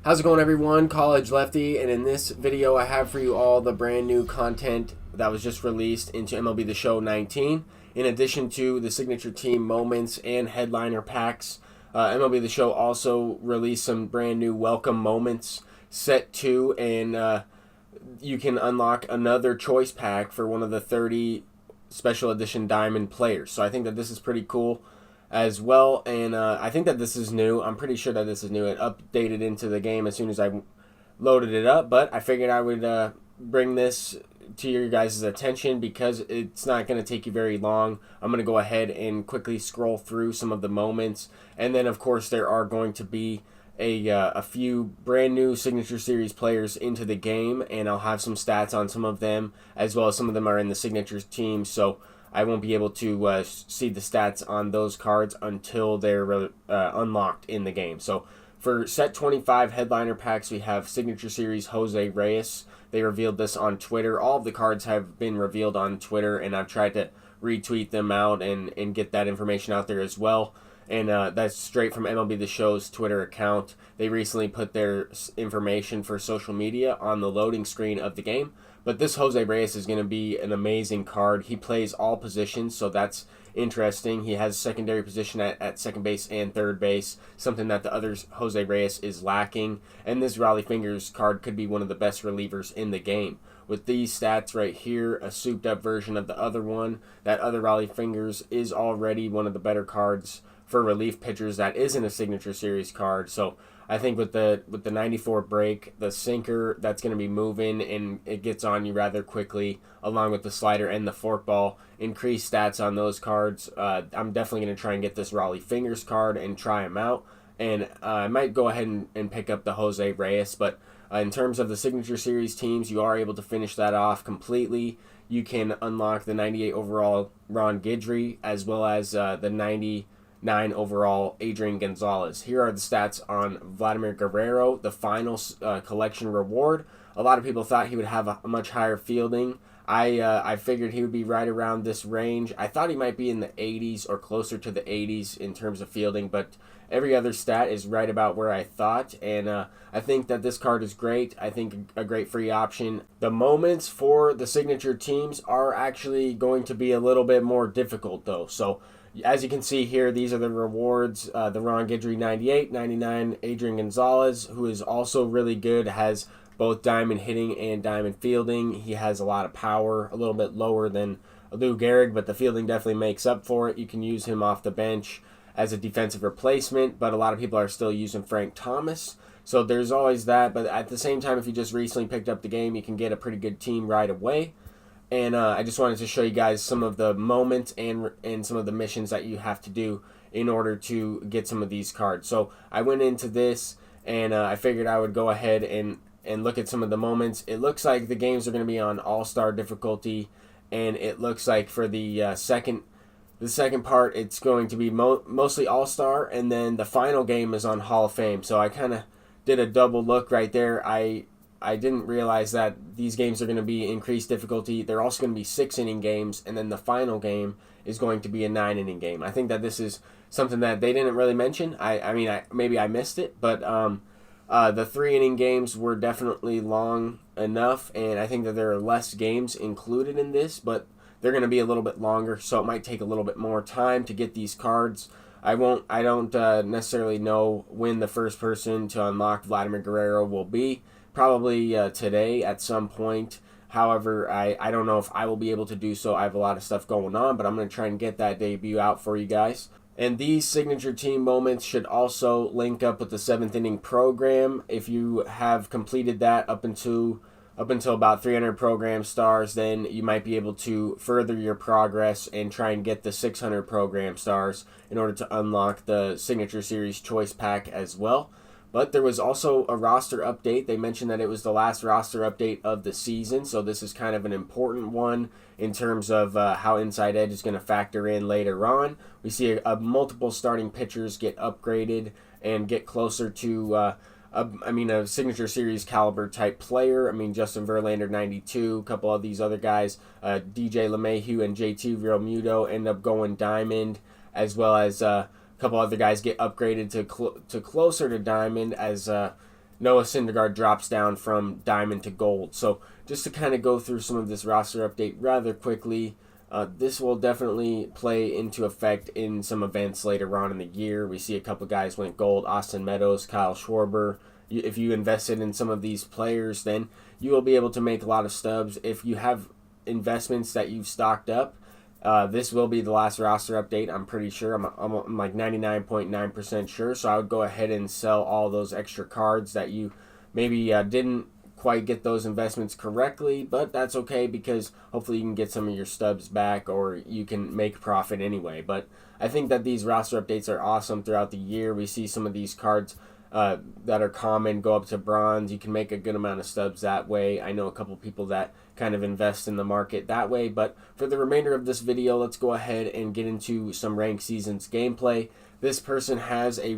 How's it going, everyone? College Lefty, and in this video I have for you all the brand new content that was just released into MLB The Show 19. In addition to the signature team moments and headliner packs, MLB The Show also released some brand new welcome moments set 2, and you can unlock another choice pack for one of the 30 special edition diamond players. So I think that this is pretty cool as well, and I think that this is new. I'm pretty sure that this is new. It updated into the game as soon as I loaded it up, but I figured I would bring this to your guys' attention because it's not going to take you very long. I'm going to go ahead and quickly scroll through some of the moments, and then of course there are going to be a few brand new Signature Series players into the game, and I'll have some stats on some of them, as well as some of them are in the Signature team, so I won't be able to see the stats on those cards until they're unlocked in the game. So for set 25 headliner packs, we have Signature Series Jose Reyes. They revealed this on Twitter. All of the cards have been revealed on Twitter, and I've tried to retweet them out and get that information out there as well. And that's straight from MLB The Show's Twitter account. They recently put their information for social media on the loading screen of the game. But this Jose Reyes is going to be an amazing card. He plays all positions, so that's interesting. He has secondary position at second base and third base, something that the other Jose Reyes is lacking. And this Raleigh Fingers card could be one of the best relievers in the game. With these stats right here, a souped up version of the other one, that other Raleigh Fingers is already one of the better cards for relief pitchers that isn't a Signature Series card. So I think with the 94 break, the sinker that's going to be moving and it gets on you rather quickly, along with the slider and the forkball, increased stats on those cards. I'm definitely going to try and get this Raleigh Fingers card and try him out. And I might go ahead and pick up the Jose Reyes, but in terms of the Signature Series teams, you are able to finish that off completely. You can unlock the 98 overall Ron Guidry, as well as the 99 overall Adrian Gonzalez. Here are the stats on Vladimir Guerrero, the final collection reward. A lot of people thought he would have a much higher fielding. I figured he would be right around this range. I thought he might be in the 80s or closer to the 80s in terms of fielding, but every other stat is right about where I thought, and I think that this card is great. I think a great free option. The moments for the signature teams are actually going to be a little bit more difficult, though. So as you can see here, these are the rewards. The Ron Guidry 98, 99 Adrian Gonzalez, who is also really good, has both diamond hitting and diamond fielding. He has a lot of power, a little bit lower than Lou Gehrig, but the fielding definitely makes up for it. You can use him off the bench as a defensive replacement, but a lot of people are still using Frank Thomas. So there's always that, but at the same time, if you just recently picked up the game, you can get a pretty good team right away. And I just wanted to show you guys some of the moments and some of the missions that you have to do in order to get some of these cards. So I went into this, and I figured I would go ahead and look at some of the moments. It looks like the games are going to be on All-Star difficulty, and it looks like for the second part, it's going to be mostly All-Star, and then the final game is on Hall of Fame. So I kind of did a double look right there. I didn't realize that these games are going to be increased difficulty. They're also going to be 6-inning games, and then the final game is going to be a 9-inning game. I think that this is something that they didn't really mention. I mean, maybe I missed it, but the 3-inning games were definitely long enough, and I think that there are less games included in this, but they're going to be a little bit longer, so it might take a little bit more time to get these cards. I don't necessarily know when the first person to unlock Vladimir Guerrero will be. Probably today at some point. However, I don't know if I will be able to do so. I have a lot of stuff going on, but I'm going to try and get that debut out for you guys. And these signature team moments should also link up with the 7th inning program. If you have completed that up until about 300 program stars, then you might be able to further your progress and try and get the 600 program stars in order to unlock the Signature Series Choice Pack as well. But there was also a roster update. They mentioned that it was the last roster update of the season, so this is kind of an important one in terms of how Inside Edge is going to factor in later on. We see multiple starting pitchers get upgraded and get closer to a Signature Series caliber type player. I mean, Justin Verlander 92, a couple of these other guys, DJ LeMahieu and JT Realmuto end up going diamond, as well as a couple other guys get upgraded to closer to diamond, as Noah Syndergaard drops down from diamond to gold. So just to kind of go through some of this roster update rather quickly, this will definitely play into effect in some events later on in the year. We see a couple guys went gold: Austin Meadows, Kyle Schwarber. If you invested in some of these players, then you will be able to make a lot of stubs. If you have investments that you've stocked up, this will be the last roster update. I'm pretty sure. I'm like 99.9% sure. So I would go ahead and sell all those extra cards that you maybe didn't quite get those investments correctly, but that's okay, because hopefully you can get some of your stubs back, or you can make profit anyway. But I think that these roster updates are awesome throughout the year. We see some of these cards that are common go up to bronze. You can make a good amount of stubs that way. I know a couple people that kind of invest in the market that way. But for the remainder of this video, let's go ahead and get into some ranked seasons gameplay. This person has a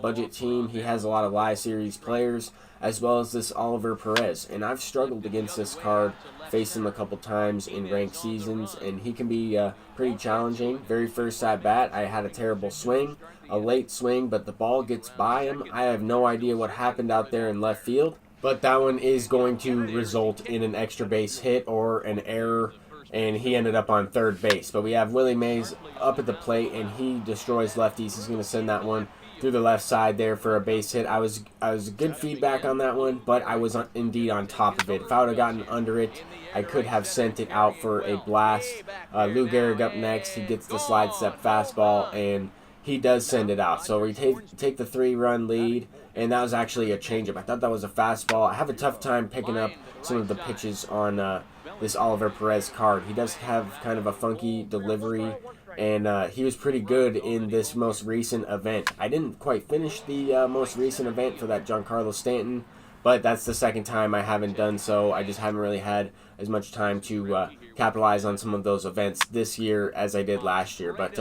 budget team. He has a lot of live series players, as well as this Oliver Perez. And I've struggled against this card, faced him a couple times in ranked seasons, and he can be pretty challenging. Very first at bat, I had a terrible swing, a late swing, but the ball gets by him. I have no idea what happened out there in left field, but that one is going to result in an extra base hit or an error, and he ended up on third base. But we have Willie Mays up at the plate, and he destroys lefties. He's going to send that one through the left side there for a base hit. I was good feedback on that one, but I was indeed on top of it. If I would have gotten under it, I could have sent it out for a blast. Lou Gehrig up next. He gets the slide step fastball, and he does send it out. So we take the 3-run lead, and that was actually a changeup. I thought that was a fastball. I have a tough time picking up some of the pitches on this Oliver Perez card. He does have kind of a funky delivery, and he was pretty good in this most recent event. I didn't quite finish the most recent event for that Giancarlo Stanton, but that's the second time I haven't done so. I just haven't really had as much time to capitalize on some of those events this year as I did last year. But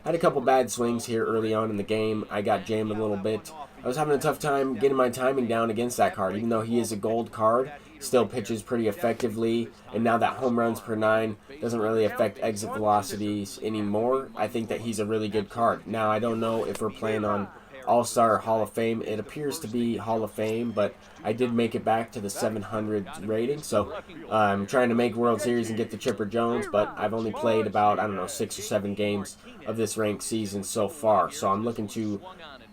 had a couple bad swings here early on in the game. I got jammed a little bit. I was having a tough time getting my timing down against that card. Even though he is a gold card, still pitches pretty effectively, and now that home runs per 9 doesn't really affect exit velocities anymore. I think that he's a really good card. Now, I don't know if we're playing on All-Star or Hall of Fame. It appears to be Hall of Fame, but I did make it back to the 700 rating, so I'm trying to make World Series and get to Chipper Jones, but I've only played about, I don't know, 6 or 7 games of this ranked season so far, so I'm looking to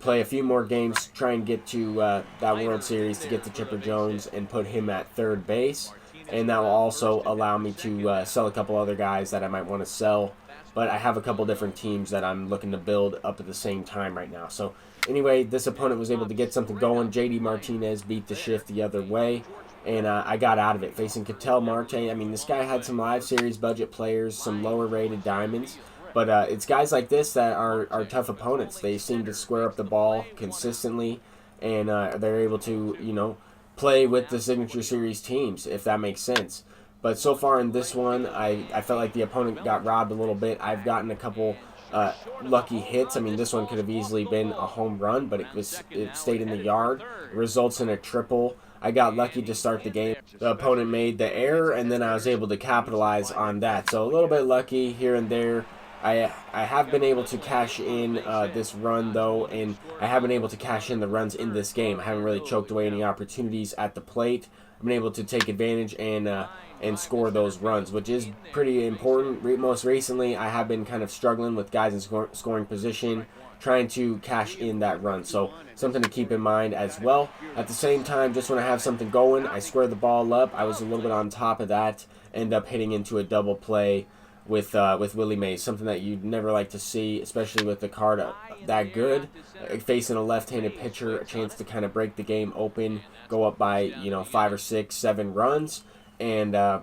play a few more games, try and get to that World Series to get to Chipper Jones and put him at third base, and that will also allow me to sell a couple other guys that I might want to sell. But I have a couple different teams that I'm looking to build up at the same time right now. So anyway, this opponent was able to get something going. JD Martinez beat the shift the other way, and I got out of it. Facing Ketel Marte, I mean, this guy had some live series budget players, some lower rated diamonds. But it's guys like this that are tough opponents. They seem to square up the ball consistently, and they're able to, you know, play with the Signature Series teams, if that makes sense. But so far in this one, I felt like the opponent got robbed a little bit. I've gotten a couple lucky hits. I mean, this one could have easily been a home run, but it stayed in the yard. It results in a triple. I got lucky to start the game. The opponent made the error, and then I was able to capitalize on that. So a little bit lucky here and there. I have been able to cash in this run, though, and I have been able to cash in the runs in this game. I haven't really choked away any opportunities at the plate. I've been able to take advantage and score those runs, which is pretty important. Most recently, I have been kind of struggling with guys in scoring position, trying to cash in that run. So something to keep in mind as well. At the same time, just when I have something going, I square the ball up. I was a little bit on top of that, end up hitting into a double play with Willie Mays, something that you'd never like to see, especially with the card that good. Facing a left-handed pitcher, a chance to kind of break the game open, go up by, you know, 5 or 6, 7 runs, and I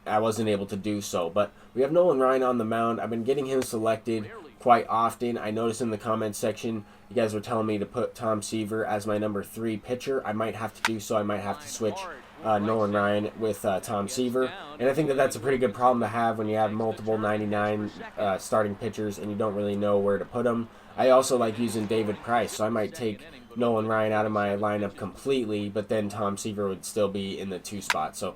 wasn't able to do so. But we have Nolan Ryan on the mound. I've been getting him selected quite often. I noticed in the comment section you guys were telling me to put Tom Seaver as my number 3 pitcher. I might have to do so. I might have to switch Nolan Ryan with Tom Seaver, and I think that that's a pretty good problem to have when you have multiple 99 starting pitchers and you don't really know where to put them. I also like using David Price, so I might take Nolan Ryan out of my lineup completely, but then Tom Seaver would still be in the 2 spot. So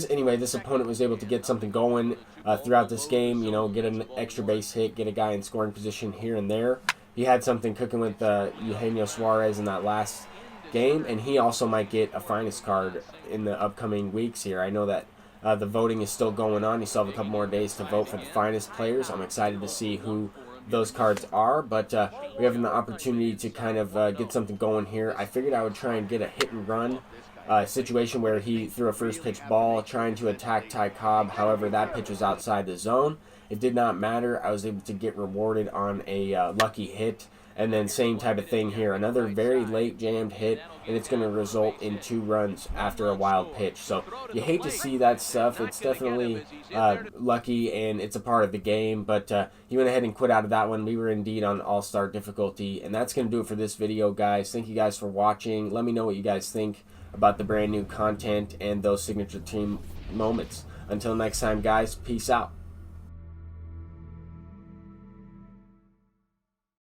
anyway, this opponent was able to get something going throughout this game, you know, get an extra base hit, get a guy in scoring position here and there. He had something cooking with Eugenio Suarez in that last game, and he also might get a finest card in the upcoming weeks here. I know that the voting is still going on. You still have a couple more days to vote for the finest players. I'm excited to see who those cards are, but we have an opportunity to kind of get something going here. I figured I would try and get a hit and run situation where he threw a first pitch ball trying to attack Ty Cobb. However, that pitch was outside the zone. It did not matter. I was able to get rewarded on a lucky hit. And then same type of thing here. Another very late jammed hit, and it's going to result in 2 runs after a wild pitch. So you hate to see that stuff. It's definitely lucky, and it's a part of the game. But he went ahead and quit out of that one. We were indeed on all-star difficulty. And that's going to do it for this video, guys. Thank you guys for watching. Let me know what you guys think about the brand new content and those signature team moments. Until next time, guys, peace out.